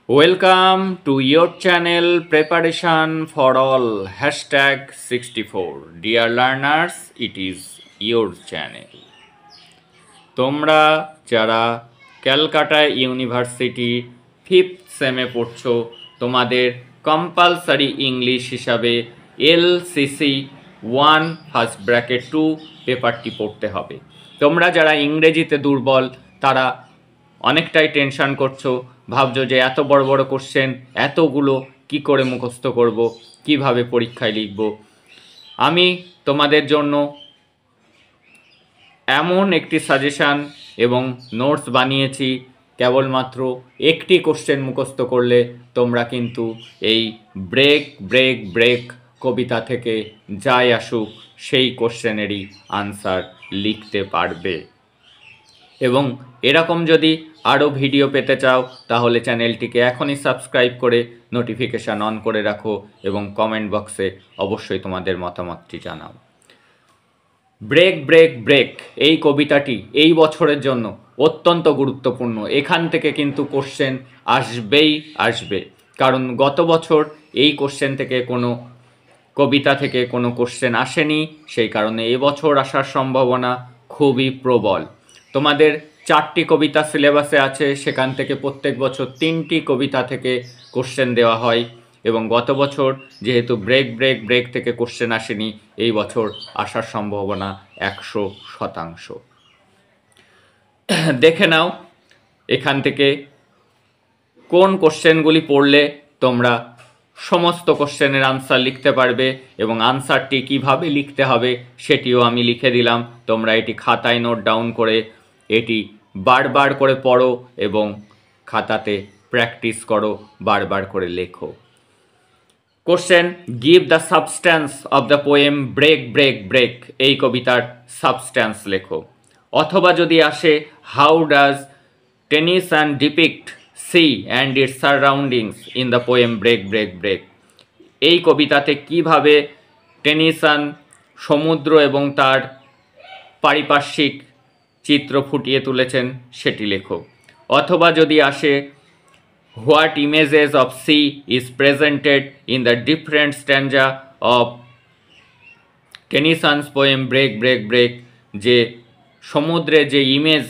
Welcome to your channel Preparation for All #64. Dear learners, it is your channel. তোমরা যারা Calcutta university 5th সেমে পড়ছো তোমাদের compulsory English হিসাবে LCC 1 first bracket 2 পেপারটি পড়তে হবে। তোমরা যারা ইংরেজিতে দুর্বল তারা অনেকটাই টেনশন করছো, ভাবছো যে এত বড় বড় কোশ্চেন এতগুলো কি করে মুখস্থ করব, কিভাবে পরীক্ষায় লিখব। আমি তোমাদের জন্য এমন একটি সাজেশান এবং নোটস বানিয়েছি, কেবলমাত্র একটি কোশ্চেন মুখস্থ করলে তোমরা কিন্তু এই ব্রেক ব্রেক ব্রেক কবিতা থেকে যাই আসুক সেই কোশ্চেনেরই আনসার লিখতে পারবে। এবং এরকম যদি আরও ভিডিও পেতে চাও তাহলে চ্যানেলটিকে এখনই সাবস্ক্রাইব করে নোটিফিকেশান অন করে রাখো এবং কমেন্ট বক্সে অবশ্যই তোমাদের মতামতটি জানাও। ব্রেক ব্রেক ব্রেক এই কবিতাটি এই বছরের জন্য অত্যন্ত গুরুত্বপূর্ণ। এখান থেকে কিন্তু কোশ্চেন আসবেই আসবে, কারণ গত বছর এই কোশ্চেন থেকে কোনো কবিতা থেকে কোনো কোশ্চেন আসেনি, সেই কারণে এবছর আসার সম্ভাবনা খুবই প্রবল। তোমাদের 4টি কবিতা সিলেবাসে আছে, সেখান থেকে প্রত্যেক বছর 3টি কবিতা থেকে কোশ্চেন দেওয়া হয় এবং গত বছর যেহেতু ব্রেক ব্রেক ব্রেক থেকে কোশ্চেন আসেনি, এই বছর আসার সম্ভাবনা 100%। দেখে নাও এখান থেকে কোন কোশ্চেনগুলি পড়লে তোমরা সমস্ত কোশ্চেনের আনসার লিখতে পারবে এবং আনসারটি কিভাবে লিখতে হবে সেটিও আমি লিখে দিলাম। তোমরা এটি খাতায় নোট ডাউন করে এটি বারবার করে পড়ো এবং খাতাতে প্র্যাকটিস করো, বারবার করে লেখো। Question, give the substance of the poem break break break, এই কবিতার সাবস্ট্যান্স লেখো। অথবা যদি আসে, how does Tennyson depict sea and its surroundings in the poem break break break, এই কবিতাতে কিভাবে টেনিসন সমুদ্র এবং তার পারিপার্শ্বিক চিত্র ফুটিয়ে তুলেছেন সেটি লেখো। অথবা যদি আসে, what images of sea is presented in the different stanza of Tennyson's poem break break break, যে সমুদ্রে যে ইমেজ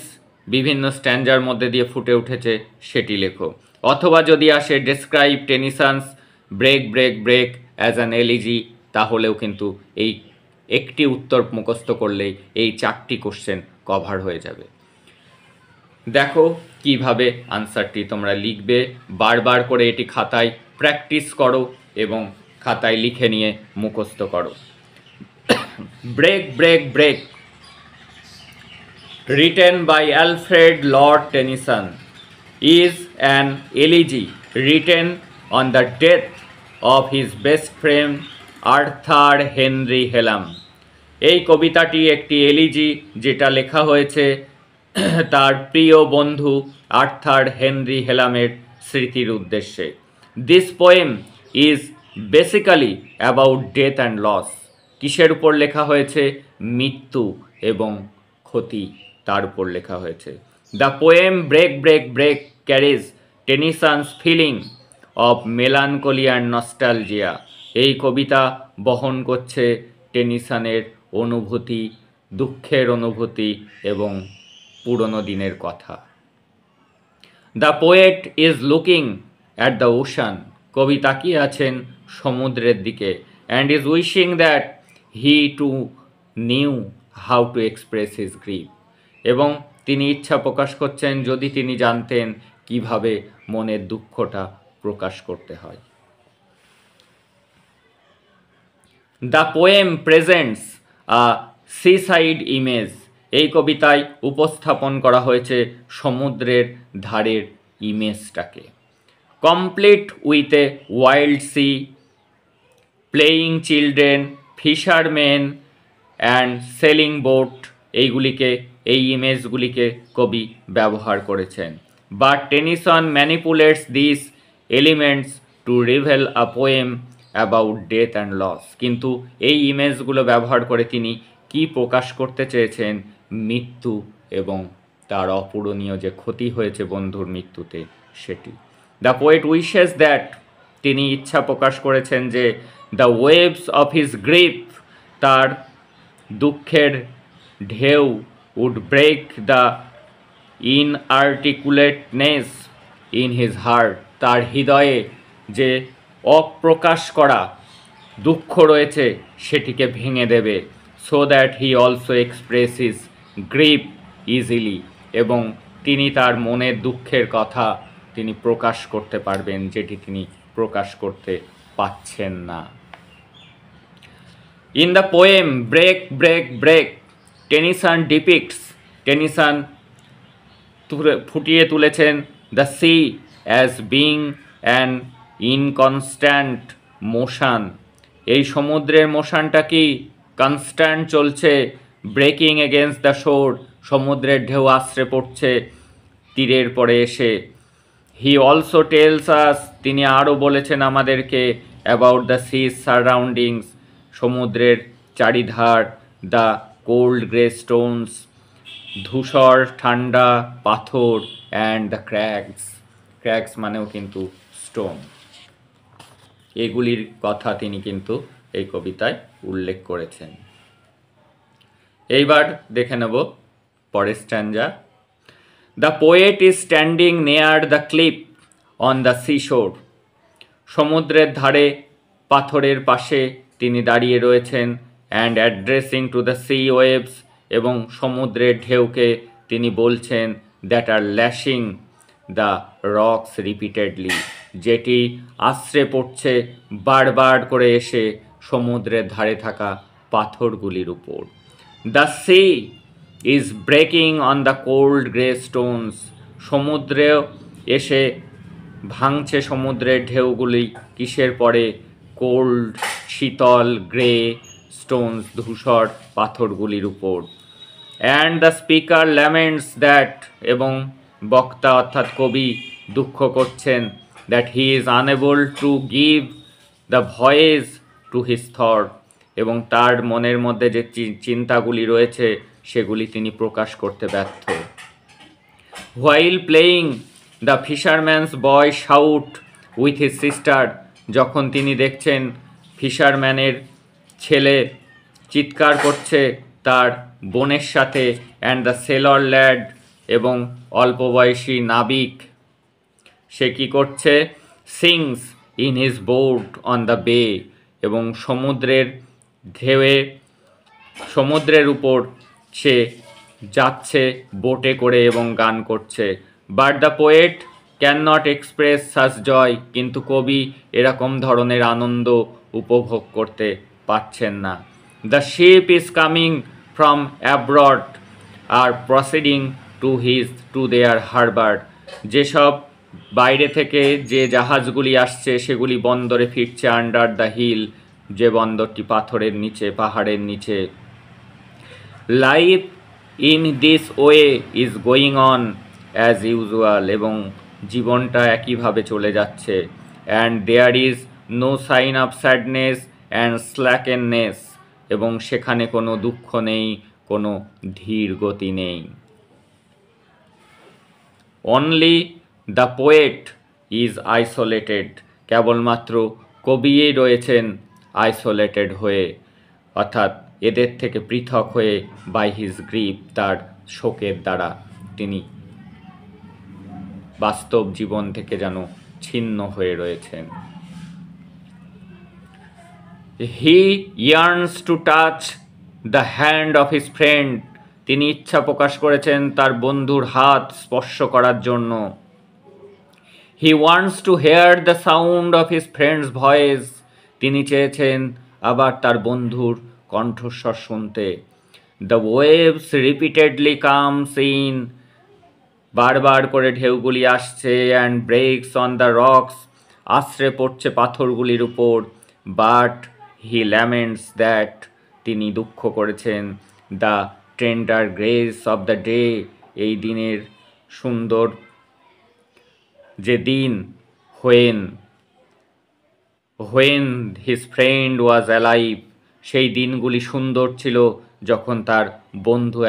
বিভিন্ন স্ট্যান্জার মধ্যে দিয়ে ফুটে উঠেছে সেটি লেখো। অথবা যদি আসে, describe Tennyson's break break break as an elegy, তাহলেও কিন্তু এই একটি উত্তর মুখস্থ করলেই এই 4টি কোশ্চেন কভার হয়ে যাবে। দেখো কিভাবে আনসারটি তোমরা লিখবে, বারবার করে এটি খাতায় প্র্যাকটিস করো এবং খাতায় লিখে নিয়ে মুখস্থ করো। Break break break, written by Alfred Lord Tennyson, is an elegy written on the death of his best friend Arthur Henry Hallam. এই কবিতাটি একটি এলিজি যেটা লেখা হয়েছে তার প্রিয় বন্ধু আর্থার হেনরি হেলামের স্মৃতির উদ্দেশ্যে। This poem is basically about death and loss. কিসের উপর লেখা হয়েছে? মৃত্যু এবং ক্ষতি, তার উপর লেখা হয়েছে। The poem break break break carries Tennyson's feeling of melancholy and nostalgia, এই কবিতা বহন করছে টেনিসনের অনুভূতি, দুঃখের অনুভূতি এবং পুরনো দিনের কথা। The poet is looking at the ocean, কবি তাকিয়ে আছেন সমুদ্রের দিকে, and is wishing that he to knew how to express his grief, এবং তিনি ইচ্ছা প্রকাশ করছেন যদি তিনি জানতেন কিভাবে মনের দুঃখটা প্রকাশ করতে হয়। The poem presents a seaside image, এই কবিতায় উপস্থাপন করা হয়েছে সমুদ্রের ধারের ইমেজটাকে। Complete with a wild sea, playing children, fisherman and sailing boat, এইগুলিকে, এই ইমেজগুলিকে কবি ব্যবহার করেছেন। But Tennyson manipulates this elements to reveal a poem about death and loss, কিন্তু এই ইমেজগুলো ব্যবহার করে তিনি কি প্রকাশ করতে চেয়েছেন? মৃত্যু এবং তার অপূরণীয় যে ক্ষতি হয়েছে বন্ধুর মৃত্যুতে সেটি। দ্য পোয়েট উইশেস দ্যাট, তিনি ইচ্ছা প্রকাশ করেছেন যে the waves of his grief, তার দুঃখের ঢেউ would break the inarticulateness in his heart, তার হৃদয়ে যে অপ্রকাশ করা দুঃখ রয়েছে সেটিকে ভেঙে দেবে। So that he also express his grief easily, এবং তিনি তার মনের দুঃখের কথা তিনি প্রকাশ করতে পারবেন, যেটি তিনি প্রকাশ করতে পাচ্ছেন না। In the poem break break break, Tennyson depicts, Tennyson ফুটিয়ে তুলেছেন the sea as being an inconstant motion, এই সমুদ্রের মোশনটা কি কনস্ট্যান্ট চলছে, ব্রেকিং এগেনস্ট দ্য শোর, সমুদ্রের ঢেউ আশ্রে পড়ছে তীরের পরে এসে। হি অলসো টেলস আস, তিনি আরও বলেছেন আমাদেরকে অ্যাবাউট দ্য সিজ সারাউন্ডিংস, সমুদ্রের চারিধার, দ্য কোল্ড গ্রে স্টোনস, ধূসর ঠান্ডা পাথর, অ্যান্ড দ্য ক্র্যাগস, ক্র্যাগস মানেও কিন্তু স্টোন, এগুলির কথা তিনি কিন্তু এই কবিতায় উল্লেখ করেছেন। এইবার দেখে নেব পরের stanza. The poet is standing near the cliff on the seashore, সমুদ্রের ধারে পাথরের পাশে তিনি দাঁড়িয়ে রয়েছেন। And addressing to the sea waves, এবং সমুদ্রের ঢেউকে তিনি বলছেন that are lashing the rocks repeatedly, যেটি আশ্রে পড়ছে বারবার করে এসে সমুদ্রের ধারে থাকা পাথরগুলির উপর। The sea is breaking on the cold grey stones, সমুদ্রেও এসে ভাঙছে সমুদ্রের ঢেউগুলি কিসের পরে, কোল্ড শীতল গ্রে স্টোনস, ধূসর পাথরগুলির উপর। অ্যান্ড দ্য স্পিকার ল্যামেন্টস দ্যাট, এবং বক্তা অর্থাৎ কবি দুঃখ করছেন, that he is unable to give the voice to his thought, এবং তার মনের মধ্যে যে চিন্তাগুলি রয়েছে সেগুলি তিনি প্রকাশ করতে ব্যর্থ। While playing the fisherman's boy shout with his sister, যখন তিনি দেখছেন ফিশারম্যানের ছেলে চিৎকার করছে তার বোনের সাথে, অ্যান্ড দ্য সেলর ল্যাড, এবং অল্প বয়সী নাবিক সে কী করছে, sings in his boat on the বে, এবং সমুদ্রের ঢেউয়ে সমুদ্রের উপর সে যাচ্ছে বোটে করে এবং গান করছে। But the poet can not express such joy, কিন্তু কবি এরকম ধরনের আনন্দ উপভোগ করতে পারছেন না। The ship is coming from abroad are proceeding to their harbour, যেসব বাইরে থেকে যে জাহাজগুলি আসছে সেগুলি বন্দরে ফিরছে আন্ডার দ্য হিল, যে বন্দরটি পাথরের নিচে, পাহাড়ের নিচে। Life in this way is going on as usual, এবং জীবনটা একইভাবে চলে যাচ্ছে। And there is no sign of sadness and slackness, এবং সেখানে কোনো দুঃখ নেই, কোনো ধীর গতি নেই। Only the poet is isolated, কেবলমাত্র কবিই রয়েছেন আইসোলেটেড হয়ে, অর্থাৎ এদের থেকে পৃথক হয়ে, বাই হিজ গ্রিপ, তার শোকের দ্বারা তিনি বাস্তব জীবন থেকে যেন ছিন্ন হয়ে রয়েছেন। He yearns to touch the hand of his friend, তিনি ইচ্ছা প্রকাশ করেছেন তার বন্ধুর হাত স্পর্শ করার জন্য। He wants to hear the sound of his friend's voice, তিনি চেয়েছেন আবার তার বন্ধুর কণ্ঠস্বর শুনতে। The waves repeatedly comes in, বারবার করে ঢেউগুলি আসছে। And breaks on the rocks, আশ্রে পড়ছে পাথরগুলির উপর। বাট হি ল্যামেন্টস দ্যাট, তিনি দুঃখ করেছেন the tender grace of the day, এই দিনের সুন্দর যে দিন, when his friend was alive, সেই দিনগুলি সুন্দর ছিল যখন তার বন্ধু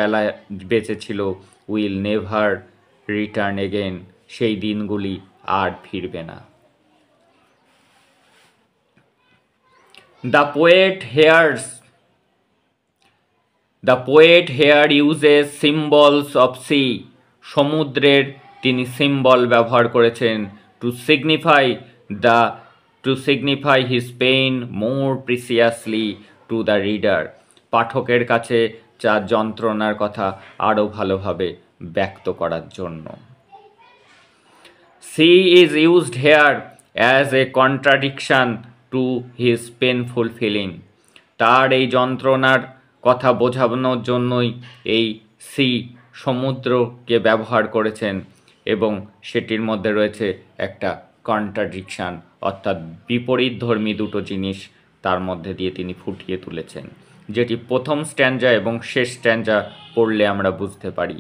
বেঁচে ছিল। উইল নেভার রিটার্ন এগেন, সেই দিনগুলি আর ফিরবে না। The poet here uses symbols of sea. সমুদ্রের তিনি সিম্বল ব্যবহার করেছেন to signify his pain more preciously to the reader. পাঠকের কাছে যার যন্ত্রণার কথা আরও ভালোভাবে ব্যক্ত করার জন্য। Sea is used here as a contradiction to his painful feeling. তার এই যন্ত্রণার কথা বোঝানোর জন্যই এই সমুদ্রকে ব্যবহার করেছেন, এবং সেটির মধ্যে রয়েছে একটা কন্ট্রাডিকশান, অর্থাৎ বিপরীতধর্মী দুটো জিনিস তার মধ্যে দিয়ে তিনি ফুটিয়ে তুলেছেন, যেটি প্রথম স্ট্যান্জা এবং শেষ স্ট্যান্জা পড়লে আমরা বুঝতে পারি।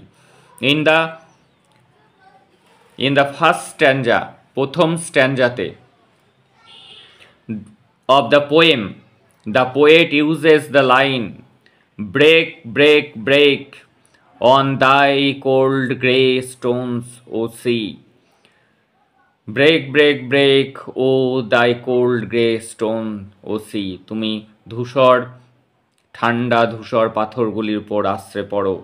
ইন দ্য ফার্স্ট স্ট্যান্জা, প্রথম স্ট্যান্জাতে of the poem, the poet uses the line, break, break, break on thy cold grey stones, O sea. Break, break, break, O thy cold grey stone, O sea. তুমি ঠান্ডা ধূসর পাথরগুলির উপর আশ্রে পড়ো।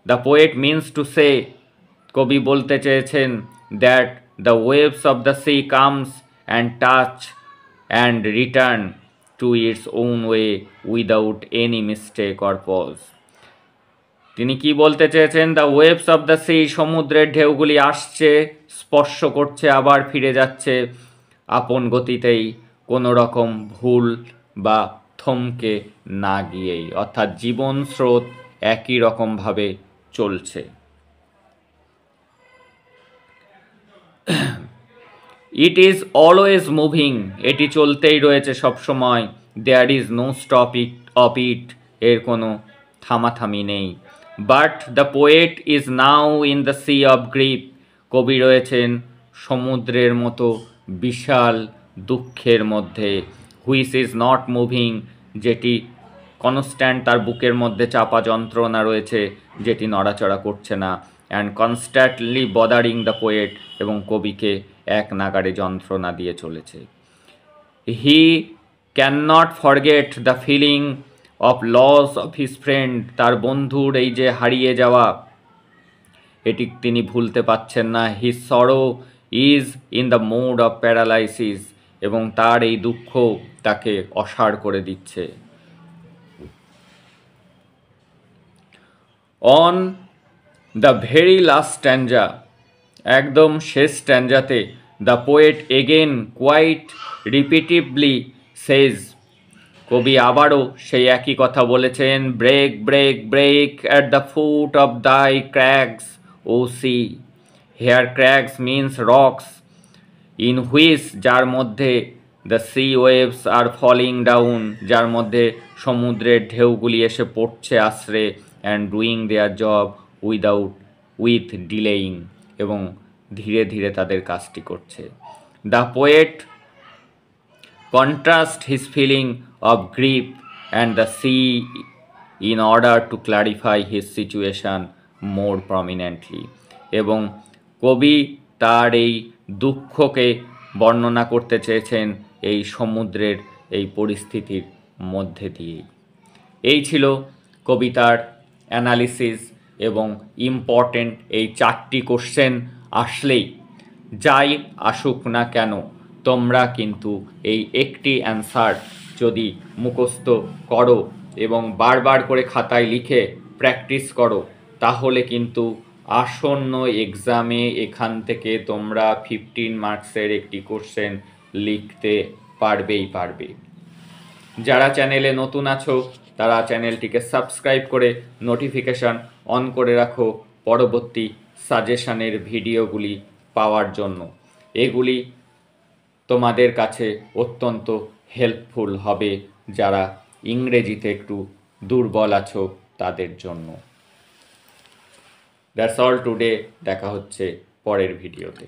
The poet means to say, কবি বলতে চেয়েছেন, that the waves of the sea comes and touch and return to its own way without any mistake or pause. তিনি কি বলতে চেয়েছেন? The waves of the sea, সমুদ্রের ঢেউগুলি আসছে, স্পর্শ করছে, আবার ফিরে যাচ্ছে আপন গতিতেই, কোনো রকম ভুল বা থমকে না গিয়েই, অর্থাৎ জীবন স্রোত একই রকমভাবে চলছে। ইট ইজ অলওয়েজ মুভিং, এটি চলতেই রয়েছে সবসময়। There is no stop of it, এর কোনো থামাথামি নেই। But the poet is now in the sea of grief, কবি রয়েছেন সমুদ্রের মতো বিশাল দুঃখের মধ্যে। হুইচ ইজ নট মুভিং, যেটি কনস্ট্যান্ট, তার বুকের মধ্যে চাপা যন্ত্রণা রয়েছে যেটি নড়াচড়া করছে না। And constantly bothering the poet, এবং কবিকে এক নাগাড়ে যন্ত্রণা দিয়ে চলেছে। He can not forget the feeling of loss of his friend, তার বন্ধুর এই যে হারিয়ে যাওয়া, এটি তিনি ভুলতে পারছেন না। His sorrow is in the mode of paralysis, এবং তার এই দুঃখ তাকে অসাড় করে দিচ্ছে। On the very last stanza, একদম শেষ স্ট্যান্জাতে, the poet again quite repetitively says, কবি আবারও সেই একই কথা বলেছেন, break, break, break at the foot of thy crags, O sea. Here crags means rocks, in which, যার মধ্যে, the sea waves are falling down, যার মধ্যে সমুদ্রের ঢেউগুলি এসে পড়ছে আশ্রে, and doing there job with delaying, এবং ধীরে ধীরে তাদের কাজটি করছে। The poet contrast his feeling of grief and the sea in order to clarify his situation more prominently, এবং কবি তার এই দুঃখকে বর্ণনা করতে চেয়েছেন এই সমুদ্রের এই পরিস্থিতির মধ্যে দিয়েই। এই ছিল কবিতার অ্যানালিসিস, এবং ইম্পর্টেন্ট এই 4টি কোশ্চেন আসলেই, যাই আসুক না কেন, তোমরা কিন্তু এই একটি অ্যান্সার যদি মুখস্থ করো এবং বারবার করে খাতায় লিখে প্র্যাকটিস করো, তাহলে কিন্তু আসন্ন এক্সামে এখান থেকে তোমরা 15 মার্কসের একটি কোশ্চেন লিখতে পারবে। যারা চ্যানেলে নতুন আছো তারা চ্যানেলটিকে সাবস্ক্রাইব করে নোটিফিকেশান অন করে রাখো পরবর্তী সাজেশনের ভিডিওগুলি পাওয়ার জন্য। এগুলি তোমাদের কাছে অত্যন্ত হেল্পফুল হবে যারা ইংরেজিতে একটু দুর্বল আছো তাদের জন্য। দ্যাটস অল টুডে, দেখা হচ্ছে পরের ভিডিওতে।